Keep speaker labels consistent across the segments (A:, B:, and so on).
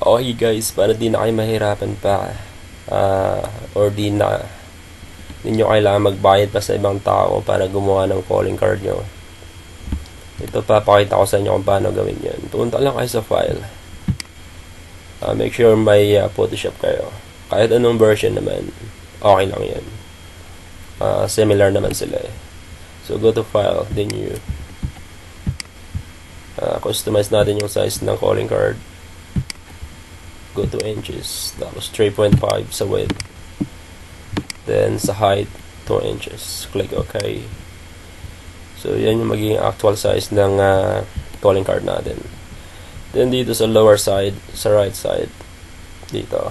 A: Okay guys, para di na kayo mahirapan pa or di na ninyo kailangan magbayad pa sa ibang tao para gumawa ng calling card nyo. Ito, papakita ko sa inyo kung paano gawin yan. Punta lang kayo sa file. Make sure may Photoshop kayo. Kahit anong version naman, okay lang yan. Similar naman sila eh. So go to file, then you customize natin yung size ng calling card. Go to inches, tapos 3.5 sa width, then sa height 2 inches, click OK. So yan yung magiging actual size ng calling card natin. Then dito sa lower side, sa right side, dito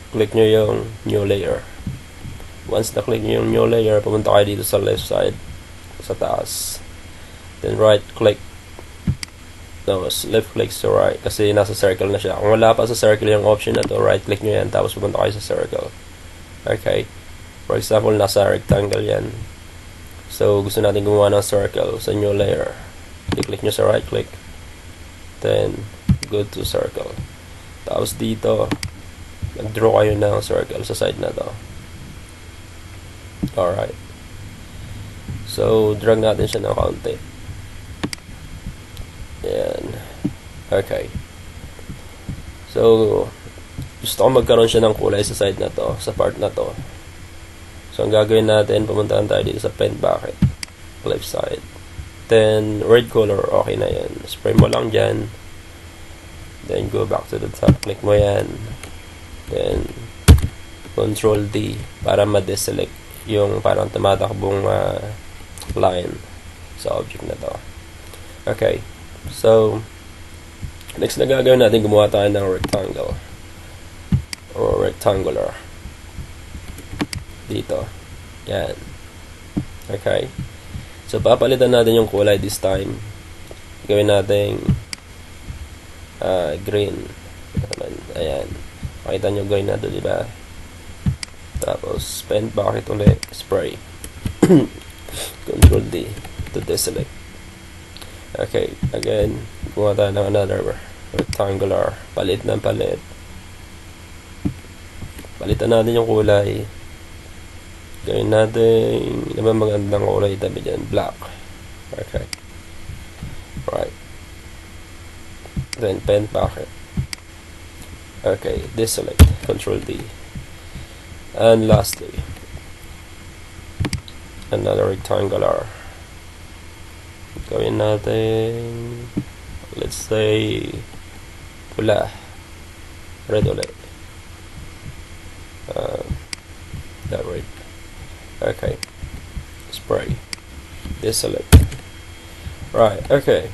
A: click nyo yung new layer. Once na click nyo yung new layer, pumunta kayo dito sa left side, sa taas, then right click. No, left click to right kasi nasa circle na siya. Kung wala pa sa circle yung option na to, right click nyo yan tapos pupunta kayo sa circle. Okay, for example, nasa rectangle yan, so gusto natin gumawa ng circle sa new layer. I-click nyo sa right click, then go to circle, tapos dito mag-draw kayo ng circle sa side na to. Alright, so drag natin siya ng kaunti. Yan. Okay. So, gusto ko magkaroon siya ng kulay sa side na to, sa part na to. So, ang gagawin natin, pumuntahan tayo dito sa pen bucket, left side. Then, red color, okay na yan. Spray mo lang dyan. Then, go back to the top. Click mo yan. Then, Control D para ma-deselect yung parang tumatakbong line sa object na to. Okay. So, next na gagawin natin, gumawa tayo ng rectangle or rectangular dito. Yan. Okay. So, papalitan natin yung kulay this time. Gawin natin green. Ayan. Makita nyo green na doon, diba? Tapos, pen bucket ulit, spray. Control D to deselect. Okay, again, gumawa tayo ng another rectangular, palit ng palit. Palitan natin yung kulay. Gawin natin, naman magandang kulay tabi dyan, black. Okay. Right. Then, pen bucket. Okay, deselect, Control D. And lastly, another rectangular. Gawin natin, let's say, pula, red ulit. That red. Okay. Spray. Deselect. Right, okay.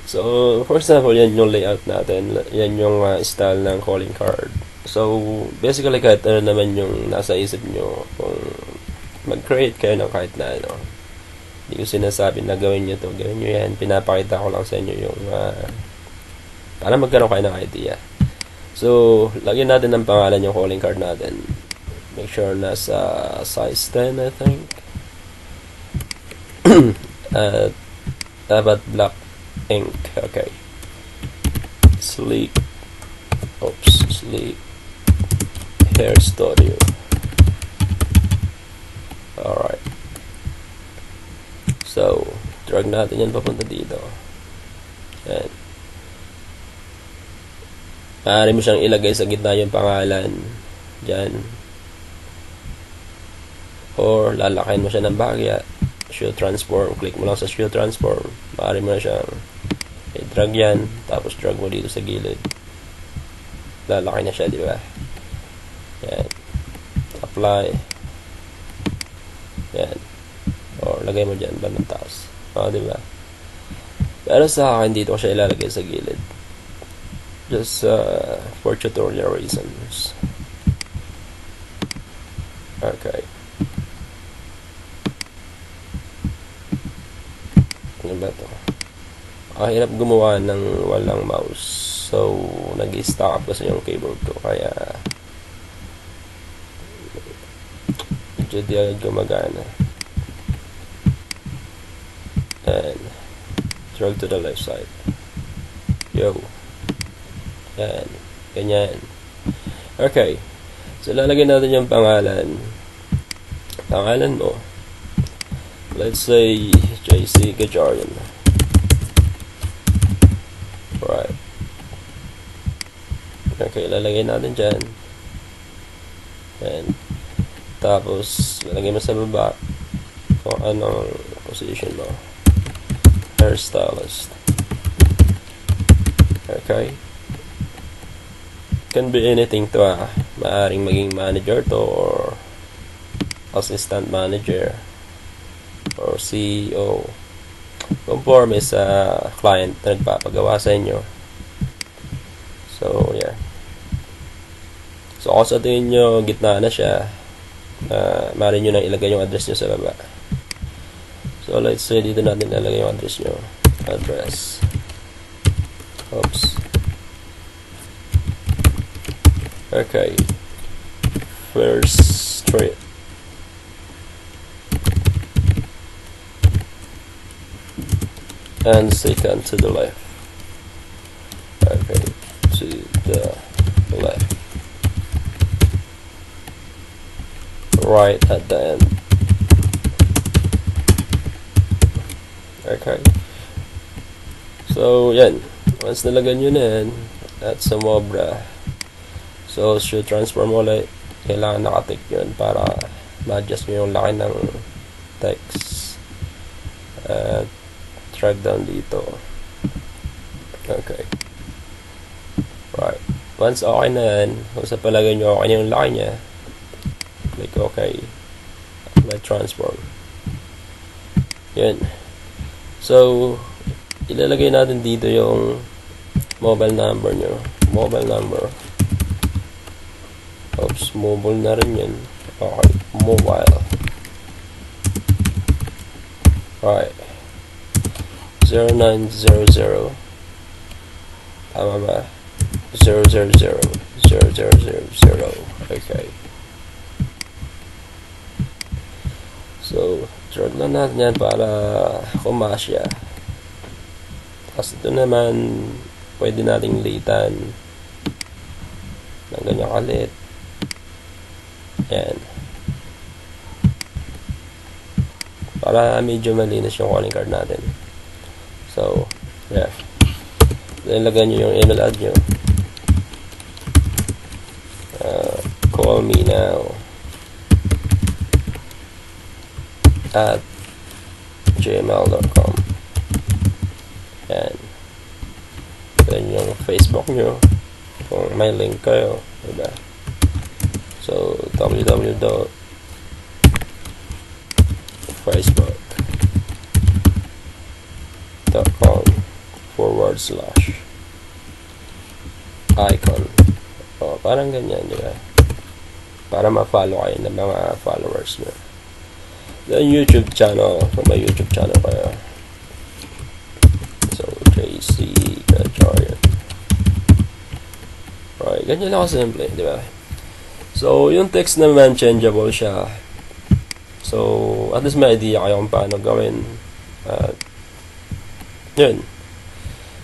A: So, for example, yan yung layout natin. Yan yung style ng calling card. So, basically, kahit ano naman yung nasa isip nyo, kung mag-create kayo ng kahit na ano, hindi ko sinasabi na gawin nyo to, gawin nyo yan. Pinapakita ko lang sa inyo yung para magkaroon kayo ng idea. So, lagyan natin ng pangalan yung calling card natin. Make sure nasa size 10, I think. Dapat black ink. Okay. Sleek Hair Studio. Alright. So, drag natin yan papunta dito. Yan. Maaari mo siyang ilagay sa gitna yung pangalan. Diyan. Or, lalakayin mo siya ng bahagya. Show transform. Click mo lang sa show transform. Maaari mo na siyang i-drag yan. Tapos, drag mo dito sa gilid. Lalaki na siya, di ba? Yan. Apply. Yan. Or lagay mo dyan bandang taas. Diba? Pero sa akin dito ko siya ilalagay sa gilid. Just for tutorial reasons. Okay. Ano ba ito? Hirap gumawa ng walang mouse. So, nag-stack up kasi yung keyboard ko. Kaya medyo di agad gumagana. And drag to the left side. Yo. Yan. Ganyan. Okay. So, lalagay natin yung pangalan. Pangalan mo. Let's say, JC Gajarian. Right. Okay, lalagay natin dyan. Yan. Tapos, lalagay mo sa baba kung anong position mo. Hairstylist. Okay. Can be anything to maaring maging manager to or assistant manager or CEO. Conforme sa client na nagpapagawa sa inyo. So, yeah. So, kung sa tingin nyo, gitna na siya, maaari nyo nang ilagay yung address nyo sa baba. So, let's say, dito natin ilagay yung address nyo. Address. Oops. Okay. First street. And second to the left. Okay. To the left. Right at the end. Okay. So, yan. Once nalagyan nyo na yan, at sumobra. So, should transform ulit. Kailangan nakatik yun para ma-adjust nyo yung laki ng text. At drag down dito. Okay. Right. Once okay na yan, kung sa palagay nyo okay na yung laki niya, click OK. May transform. Yan. So, ilalagay natin dito yung mobile number nyo. Mobile number. Oops, mobile na rin yan. Okay, mobile. Right. 0900. Tama ba? 000. 0000. Okay. So, drag lang natin yan para kumasya. Tapos ito naman, pwede nating litan ng ganyan kalit. Yan. Para medyo malinis yung calling card natin. So, yeah. Then, lagyan nyo yung email ad nyo. Call me now at gmail.com. Yan. Then, yung Facebook nyo. Kung may link kayo. Diba? So, www.facebook.com/icon. O, parang ganyan, di ba? Para ma-follow kayo ng mga followers nyo. Then, YouTube channel. Kung may YouTube channel kayo. So, JC Gajarian. Right, ganyan lang simple, di ba? So, yung text naman, changeable siya. So, at least may idea kayo kung paano gawin. Yun.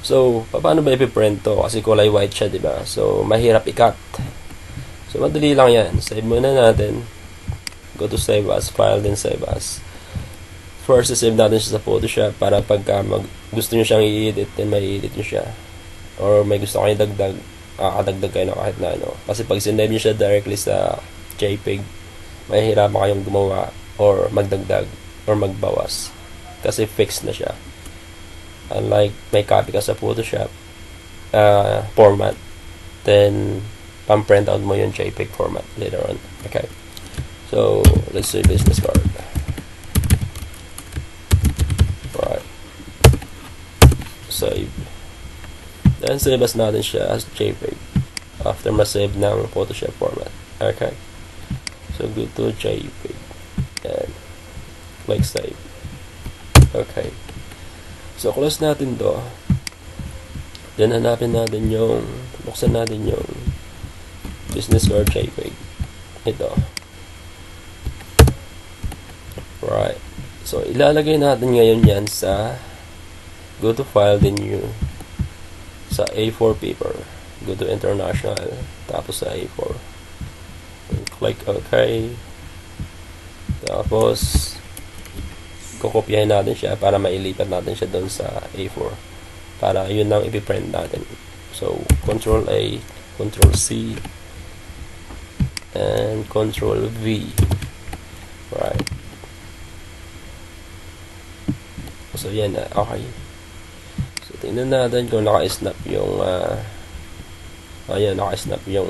A: So, paano ba ipiprint to? Kasi kulay white siya, diba? So, mahirap i-cut. So, madali lang yan. Save muna natin. Go to save as, file, then save as. First, save natin siya sa Photoshop para pagka gusto nyo siyang i-edit, then may i-edit nyo siya. Or may gusto kayo dagdag, kakadagdag kayo na kahit na ano. Kasi pag sinave nyo siya directly sa JPEG, mahihirapan kayong gumawa or magdagdag or magbawas. Kasi fixed na siya. Unlike may copy ka sa Photoshop format, then pang-print out mo yung JPEG format later on. Okay. So, let's say business card. Right. Save. Then, save as natin siya as JPEG after ma-save ng Photoshop format. Okay. So, go to JPEG. And click save. Okay. So, close natin to. Then, hanapin natin yung buksan natin yung business card JPEG. Ito. Right. So, ilalagay natin ngayon yan sa go to file, then new sa A4 paper. go to international, tapos sa A4, click OK, tapos kukopyahin natin siya para mailipat natin siya doon sa A4 para yun ang ipiprint natin. So Control A, Control C, and Control V. Right. So yan na, okay. So tingnan natin kung naka-snap yung ayan, naka-snap yung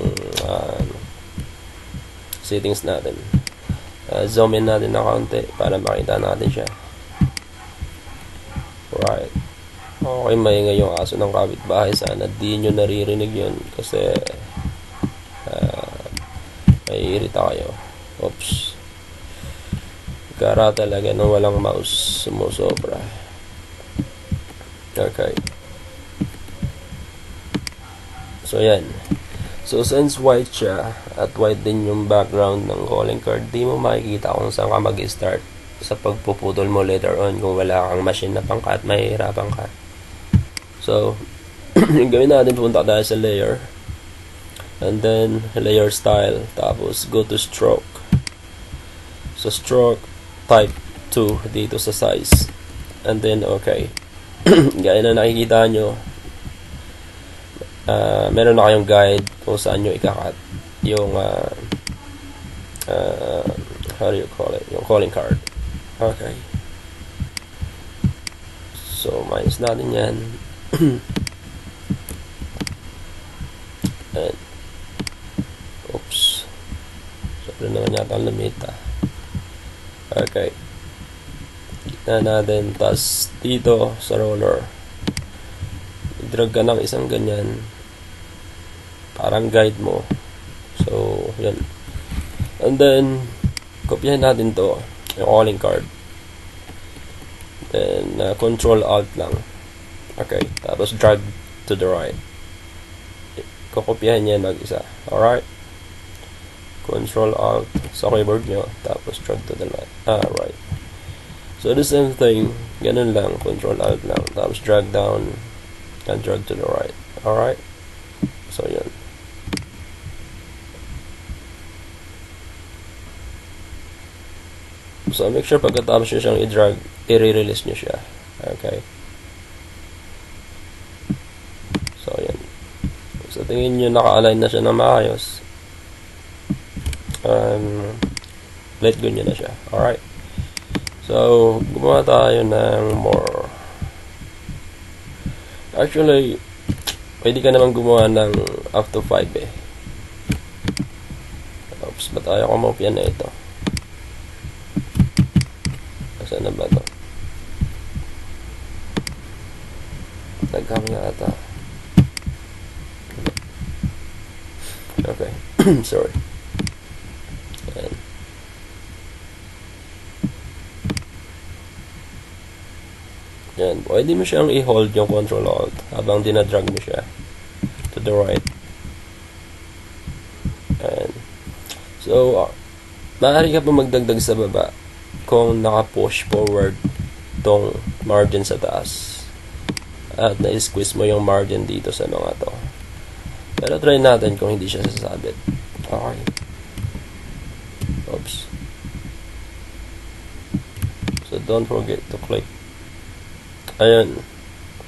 A: settings natin. Zoom in natin na kaunti para makita natin siya. Right. Okay, maingay yung aso ng kapitbahay. Sana di nyo naririnig yun kasi maiirita kayo. Oops. Gara talaga nung walang mouse, sumusobra. Okay. So yan. So since white siya at white din yung background ng calling card, di mo makikita kung saan ka mag-start sa pagpuputol mo later on kung wala kang machine na pangkat, mahihirapan ka. So yung gawin natin, punta tayo sa layer and then layer style, tapos go to stroke. So stroke, type 2 dito sa size, and then okay. Gaya na nakikita nyo, meron na kayong guide kung saan nyo ikakat yung how do you call it, yung calling card. Okay, so minus natin yan. And oops, sobrang naman yata ang limita. Okay, kita natin, tas dito sa roller drag ka ng isang ganyan, parang guide mo. So yan, and then kopyahin natin to, yung calling card, then Control Alt lang. Okay, tapos drag to the right, kokopyahin yan mag-isa. Alright, Control Alt sa keyboard nyo, tapos drag to the right. So the same thing, ganun lang, Control Alt lang, tapos drag down and drag to the right. Alright, so yan. So make sure pagkatapos nyo siyang i-drag, i-release nyo siya. Okay, so yan. So tingin nyo naka-align na siya na maayos, let go nyo na siya. Alright, so gumawa tayo ng more. Actually, pwede ka naman gumawa ng up to 5 eh. Oops, ba't ayaw ko maupyan na ito? Saan na ba ito? Nagkami na ata. Okay, sorry. Ayan. Yan, pwede mo siyang i-hold yung Control Alt habang dinadrag mo siya to the right. And so maaari ka pa magdagdag sa baba kung naka-push forward tong margin sa taas at na-squeeze mo yung margin dito sa mga to. Pero try natin kung hindi siya sasabit. Okay. Oops. So don't forget to click. Ayun,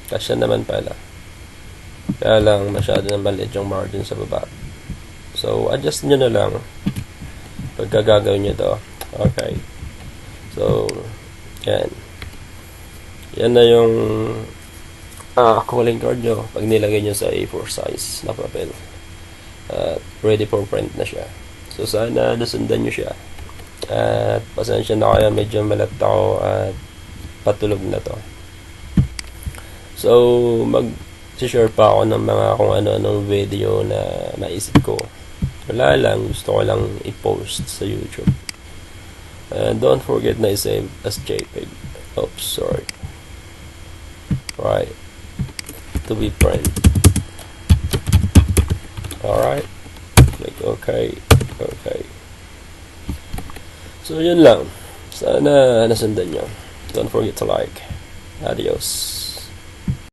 A: kasya naman pala. Kaya lang masyado na maliit yung margin sa baba. So adjust nyo na lang pagka gagawin nyo to. Okay, so yan. Yan na yung calling card nyo pag nilagay nyo sa A4 size na papel. Ready for print na siya. So sana nasundan nyo siya. At pasensya na kaya medyo malata ako at patulog na to. So, mag-share pa ako ng mga kung ano-anong video na naisip ko. Wala lang, gusto ko lang i-post sa YouTube. And don't forget na i-save as JPEG. Oops, sorry. Right. To be print. Alright. Click OK. OK. So, yun lang. Sana nasundan nyo. Don't forget to like. Adios.